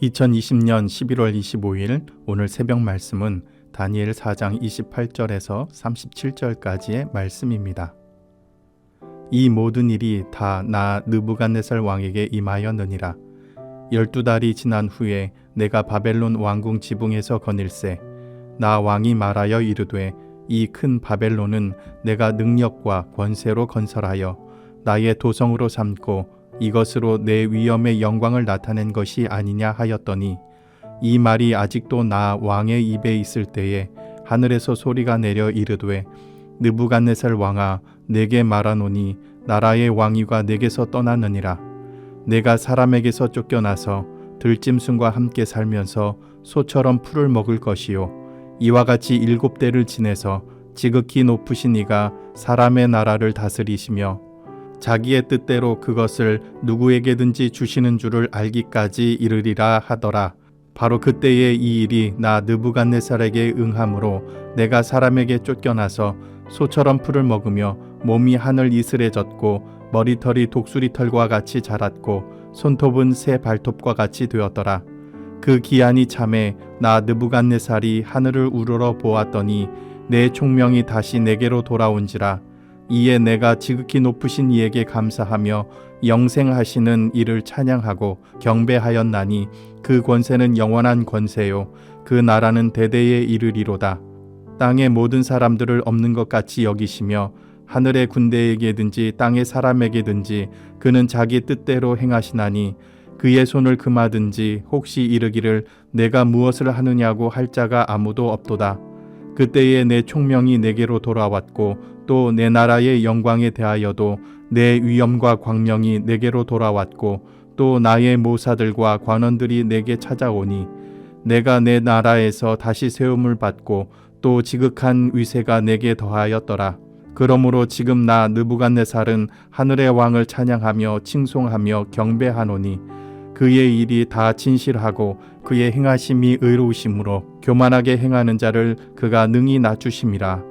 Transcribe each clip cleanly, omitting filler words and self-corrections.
2020년 11월 25일 오늘 새벽 말씀은 다니엘 4장 28절에서 37절까지의 말씀입니다. 이 모든 일이 다 나 느부갓네살 왕에게 임하였느니라. 12달이 지난 후에 내가 바벨론 왕궁 지붕에서 거닐세 나 왕이 말하여 이르되 이 큰 바벨론은 내가 능력과 권세로 건설하여 나의 도성으로 삼고 이것으로 내 위엄의 영광을 나타낸 것이 아니냐 하였더니 이 말이 아직도 나 왕의 입에 있을 때에 하늘에서 소리가 내려 이르되 느부갓네살 왕아 내게 말하노니 나라의 왕위가 내게서 떠났느니라. 내가 사람에게서 쫓겨나서 들짐승과 함께 살면서 소처럼 풀을 먹을 것이요 이와 같이 7대를 지내서 지극히 높으신 이가 사람의 나라를 다스리시며 자기의 뜻대로 그것을 누구에게든지 주시는 줄을 알기까지 이르리라 하더라. 바로 그때에 이 일이 나 느부갓네살에게 응함으로 내가 사람에게 쫓겨나서 소처럼 풀을 먹으며 몸이 하늘 이슬에 젖고 머리털이 독수리털과 같이 자랐고 손톱은 새 발톱과 같이 되었더라. 그 기한이 참에 나 느부갓네살이 하늘을 우러러 보았더니 내 총명이 다시 내게로 돌아온지라. 이에 내가 지극히 높으신 이에게 감사하며 영생하시는 이를 찬양하고 경배하였나니 그 권세는 영원한 권세요 그 나라는 대대에 이르리로다. 땅의 모든 사람들을 없는 것 같이 여기시며 하늘의 군대에게든지 땅의 사람에게든지 그는 자기 뜻대로 행하시나니 그의 손을 금하든지 혹시 이르기를 내가 무엇을 하느냐고 할 자가 아무도 없도다. 그때에 내 총명이 내게로 돌아왔고 또 내 나라의 영광에 대하여도 내 위엄과 광명이 내게로 돌아왔고 또 나의 모사들과 관원들이 내게 찾아오니 내가 내 나라에서 다시 세움을 받고 또 지극한 위세가 내게 더하였더라. 그러므로 지금 나 느부갓네살은 하늘의 왕을 찬양하며 칭송하며 경배하노니 그의 일이 다 진실하고 그의 행하심이 의로우심으로 교만하게 행하는 자를 그가 능히 낮추심이라.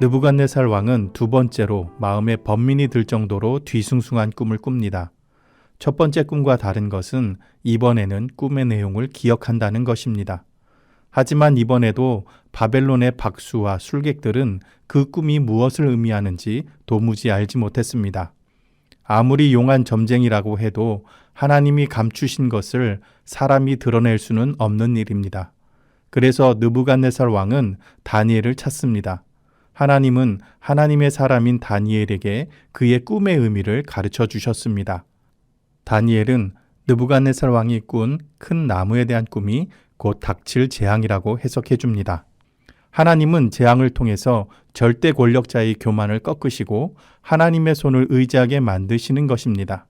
느부갓네살 왕은 두 번째로 마음에 번민이 들 정도로 뒤숭숭한 꿈을 꿉니다. 첫 번째 꿈과 다른 것은 이번에는 꿈의 내용을 기억한다는 것입니다. 하지만 이번에도 바벨론의 박수와 술객들은 그 꿈이 무엇을 의미하는지 도무지 알지 못했습니다. 아무리 용한 점쟁이라고 해도 하나님이 감추신 것을 사람이 드러낼 수는 없는 일입니다. 그래서 느부갓네살 왕은 다니엘을 찾습니다. 하나님은 하나님의 사람인 다니엘에게 그의 꿈의 의미를 가르쳐 주셨습니다. 다니엘은 느부갓네살 왕이 꾼 큰 나무에 대한 꿈이 곧 닥칠 재앙이라고 해석해 줍니다. 하나님은 재앙을 통해서 절대 권력자의 교만을 꺾으시고 하나님의 손을 의지하게 만드시는 것입니다.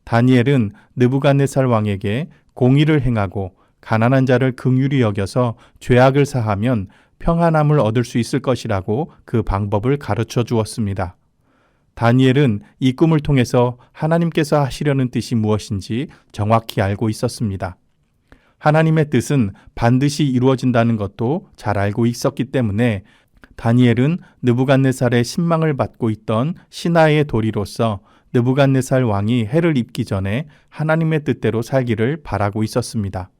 다니엘은 느부갓네살 왕에게 공의를 행하고 가난한 자를 긍휼히 여겨서 죄악을 사하면 평안함을 얻을 수 있을 것이라고 그 방법을 가르쳐 주었습니다. 다니엘은 이 꿈을 통해서 하나님께서 하시려는 뜻이 무엇인지 정확히 알고 있었습니다. 하나님의 뜻은 반드시 이루어진다는 것도 잘 알고 있었기 때문에 다니엘은 느부갓네살의 신망을 받고 있던 신하의 도리로서 느부갓네살 왕이 해를 입기 전에 하나님의 뜻대로 살기를 바라고 있었습니다.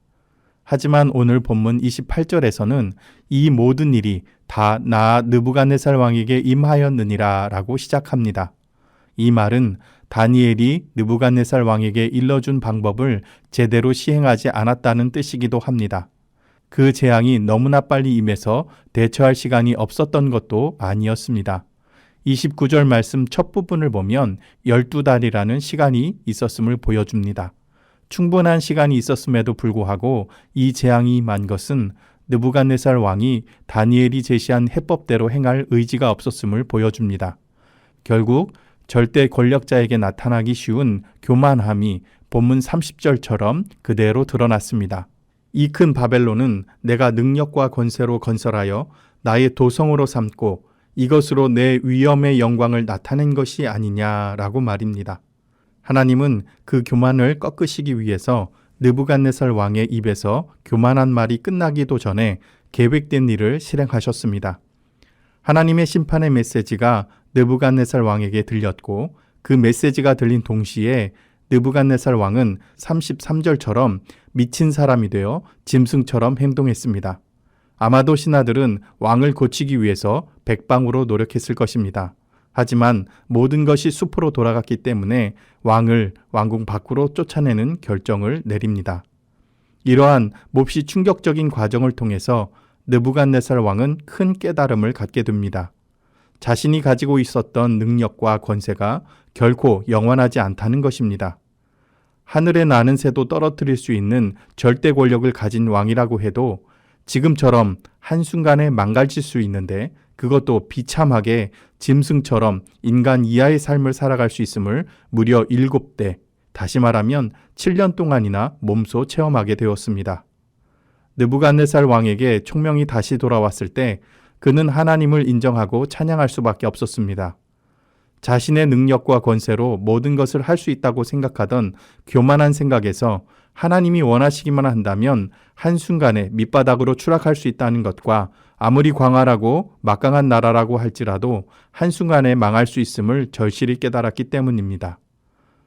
하지만 오늘 본문 28절에서는 이 모든 일이 다 나 느부갓네살 왕에게 임하였느니라 라고 시작합니다. 이 말은 다니엘이 느부갓네살 왕에게 일러준 방법을 제대로 시행하지 않았다는 뜻이기도 합니다. 그 재앙이 너무나 빨리 임해서 대처할 시간이 없었던 것도 아니었습니다. 29절 말씀 첫 부분을 보면 12달이라는 시간이 있었음을 보여줍니다. 충분한 시간이 있었음에도 불구하고 이 재앙이 임한 것은 느부갓네살 왕이 다니엘이 제시한 해법대로 행할 의지가 없었음을 보여줍니다. 결국 절대 권력자에게 나타나기 쉬운 교만함이 본문 30절처럼 그대로 드러났습니다. 이 큰 바벨론은 내가 능력과 권세로 건설하여 나의 도성으로 삼고 이것으로 내 위엄의 영광을 나타낸 것이 아니냐라고 말입니다. 하나님은 그 교만을 꺾으시기 위해서 느부갓네살 왕의 입에서 교만한 말이 끝나기도 전에 계획된 일을 실행하셨습니다. 하나님의 심판의 메시지가 느부갓네살 왕에게 들렸고 그 메시지가 들린 동시에 느부갓네살 왕은 33절처럼 미친 사람이 되어 짐승처럼 행동했습니다. 아마도 신하들은 왕을 고치기 위해서 백방으로 노력했을 것입니다. 하지만 모든 것이 숲으로 돌아갔기 때문에 왕을 왕궁 밖으로 쫓아내는 결정을 내립니다. 이러한 몹시 충격적인 과정을 통해서 느부갓네살 왕은 큰 깨달음을 갖게 됩니다. 자신이 가지고 있었던 능력과 권세가 결코 영원하지 않다는 것입니다. 하늘에 나는 새도 떨어뜨릴 수 있는 절대 권력을 가진 왕이라고 해도 지금처럼 한순간에 망가질 수 있는데 그것도 비참하게 짐승처럼 인간 이하의 삶을 살아갈 수 있음을 무려 7대, 다시 말하면 7년 동안이나 몸소 체험하게 되었습니다. 느부갓네살 왕에게 총명이 다시 돌아왔을 때 그는 하나님을 인정하고 찬양할 수밖에 없었습니다. 자신의 능력과 권세로 모든 것을 할 수 있다고 생각하던 교만한 생각에서 하나님이 원하시기만 한다면 한순간에 밑바닥으로 추락할 수 있다는 것과 아무리 광활하고 막강한 나라라고 할지라도 한순간에 망할 수 있음을 절실히 깨달았기 때문입니다.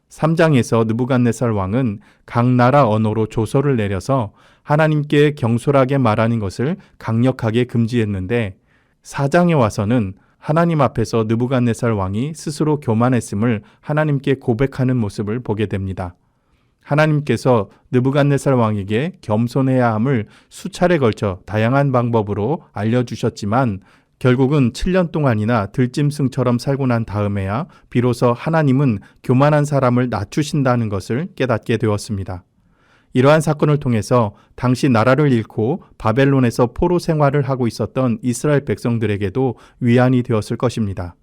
3장에서 느부갓네살 왕은 각 나라 언어로 조서를 내려서 하나님께 경솔하게 말하는 것을 강력하게 금지했는데 4장에 와서는 하나님 앞에서 느부갓네살 왕이 스스로 교만했음을 하나님께 고백하는 모습을 보게 됩니다. 하나님께서 느부갓네살 왕에게 겸손해야 함을 수차례 걸쳐 다양한 방법으로 알려주셨지만 결국은 7년 동안이나 들짐승처럼 살고 난 다음에야 비로소 하나님은 교만한 사람을 낮추신다는 것을 깨닫게 되었습니다. 이러한 사건을 통해서 당시 나라를 잃고 바벨론에서 포로 생활을 하고 있었던 이스라엘 백성들에게도 위안이 되었을 것입니다.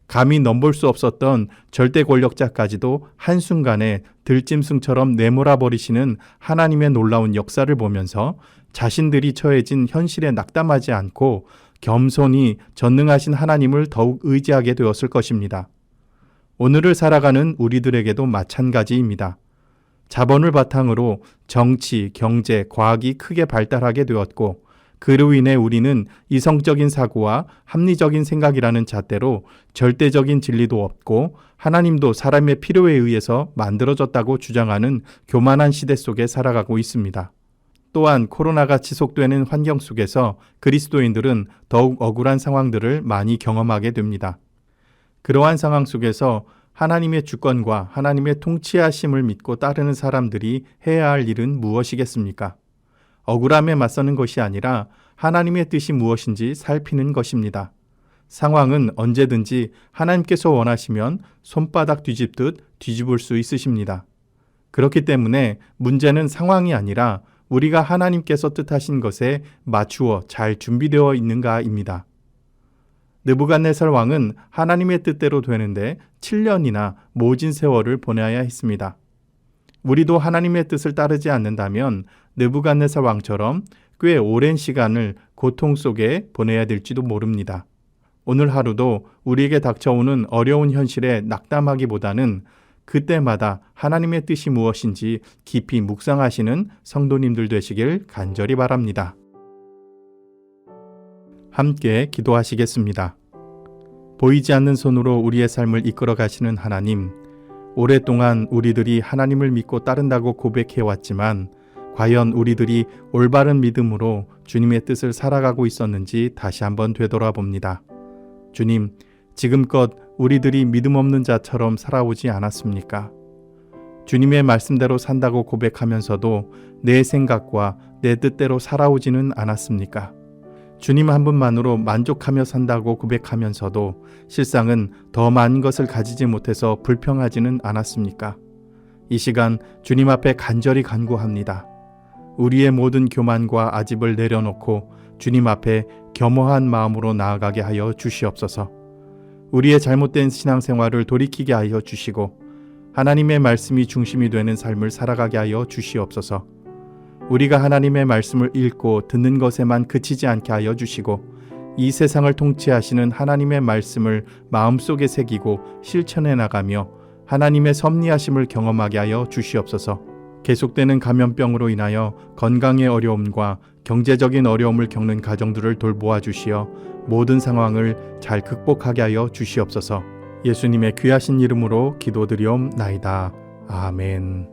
감히 넘볼 수 없었던 절대 권력자까지도 한순간에 들짐승처럼 내몰아 버리시는 하나님의 놀라운 역사를 보면서 자신들이 처해진 현실에 낙담하지 않고 겸손히 전능하신 하나님을 더욱 의지하게 되었을 것입니다. 오늘을 살아가는 우리들에게도 마찬가지입니다. 자본을 바탕으로 정치, 경제, 과학이 크게 발달하게 되었고 그로 인해 우리는 이성적인 사고와 합리적인 생각이라는 잣대로 절대적인 진리도 없고 하나님도 사람의 필요에 의해서 만들어졌다고 주장하는 교만한 시대 속에 살아가고 있습니다. 또한 코로나가 지속되는 환경 속에서 그리스도인들은 더욱 억울한 상황들을 많이 경험하게 됩니다. 그러한 상황 속에서 하나님의 주권과 하나님의 통치하심을 믿고 따르는 사람들이 해야 할 일은 무엇이겠습니까? 억울함에 맞서는 것이 아니라 하나님의 뜻이 무엇인지 살피는 것입니다. 상황은 언제든지 하나님께서 원하시면 손바닥 뒤집듯 뒤집을 수 있으십니다. 그렇기 때문에 문제는 상황이 아니라 우리가 하나님께서 뜻하신 것에 맞추어 잘 준비되어 있는가입니다. 느부갓네살 왕은 하나님의 뜻대로 되는데 7년이나 모진 세월을 보내야 했습니다. 우리도 하나님의 뜻을 따르지 않는다면 느부갓네살 왕처럼 꽤 오랜 시간을 고통 속에 보내야 될지도 모릅니다. 오늘 하루도 우리에게 닥쳐오는 어려운 현실에 낙담하기보다는 그때마다 하나님의 뜻이 무엇인지 깊이 묵상하시는 성도님들 되시길 간절히 바랍니다. 함께 기도하시겠습니다. 보이지 않는 손으로 우리의 삶을 이끌어 가시는 하나님, 오랫동안 우리들이 하나님을 믿고 따른다고 고백해왔지만 과연 우리들이 올바른 믿음으로 주님의 뜻을 살아가고 있었는지 다시 한번 되돌아봅니다. 주님, 지금껏 우리들이 믿음 없는 자처럼 살아오지 않았습니까? 주님의 말씀대로 산다고 고백하면서도 내 생각과 내 뜻대로 살아오지는 않았습니까? 주님 한 분만으로 만족하며 산다고 고백하면서도 실상은 더 많은 것을 가지지 못해서 불평하지는 않았습니까? 이 시간 주님 앞에 간절히 간구합니다. 우리의 모든 교만과 아집을 내려놓고 주님 앞에 겸허한 마음으로 나아가게 하여 주시옵소서. 우리의 잘못된 신앙생활을 돌이키게 하여 주시고 하나님의 말씀이 중심이 되는 삶을 살아가게 하여 주시옵소서. 우리가 하나님의 말씀을 읽고 듣는 것에만 그치지 않게 하여 주시고 이 세상을 통치하시는 하나님의 말씀을 마음속에 새기고 실천해 나가며 하나님의 섭리하심을 경험하게 하여 주시옵소서. 계속되는 감염병으로 인하여 건강의 어려움과 경제적인 어려움을 겪는 가정들을 돌보아 주시어 모든 상황을 잘 극복하게 하여 주시옵소서. 예수님의 귀하신 이름으로 기도드리옵나이다. 아멘.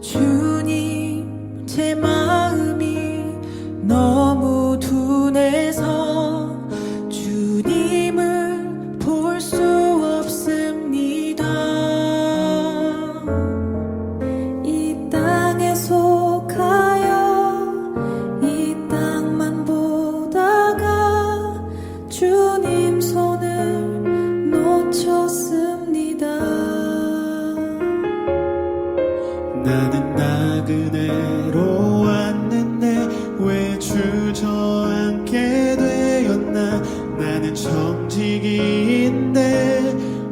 주님, 제 마음이 너무 둔해서 주님을 볼 수 없습니다. 이 땅에 속하여 이 땅만 보다가 주님 손을 놓쳤습니다. 나는 나 그대로 왔는데 왜 주저앉게 되었나. 나는 정직인데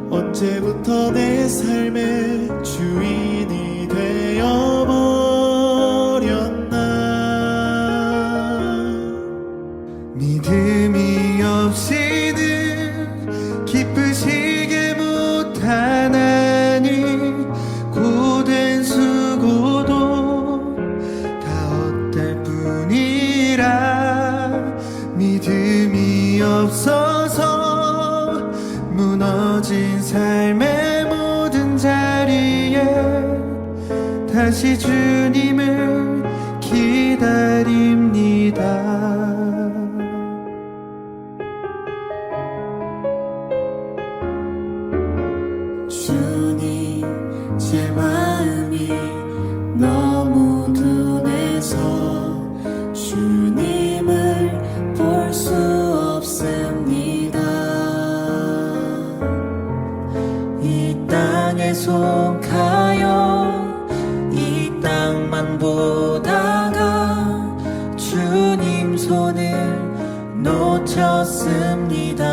언제부터 내 삶의 주인이 되어버렸나. 믿음이 없이는 기쁘시게 못하나니 고된 수고도 다 헛될 뿐이라. 믿음이 없어서 무너진 삶의 모든 자리에 다시 주님을 기다립니다. 주님, 제 마음이 너무 둔해서 주님을 볼 수 없습니다. 이 땅에 속하여 이 땅만 보다가 주님 손을 놓쳤습니다.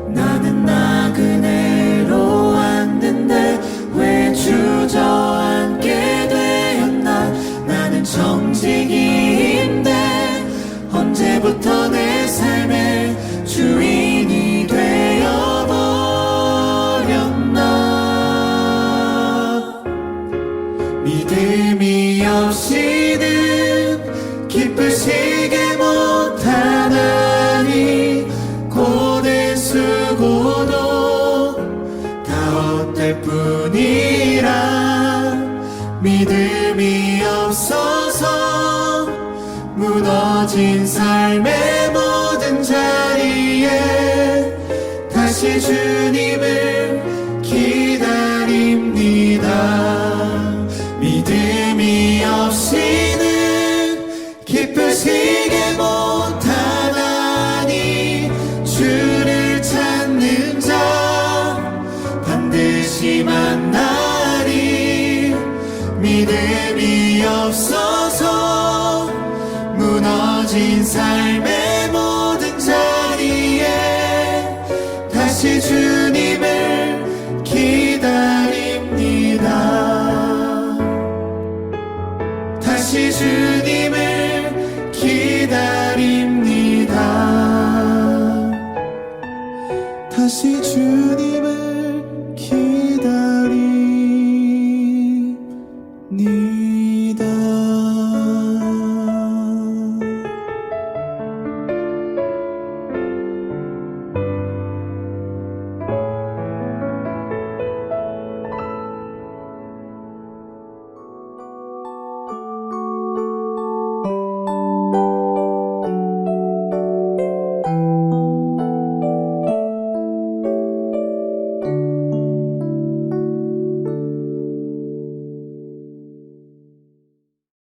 나는 나그네로 왔는데 왜 주저앉게 되었나. 나는 정직인데 언제부터 내 삶의 주인이 되어버렸나. 믿음이 없이는 기쁘시게 못하나니 고된 수고도 다 헛될 뿐이라. 믿음이 없어서 무너진 삶의 모든 자리에 다시 주님을 기다립니다. 믿음이 없이는 기쁘시게 못하나니 주를 찾는 자 반드시 만나리. 믿음이 없어서 무너진 삶의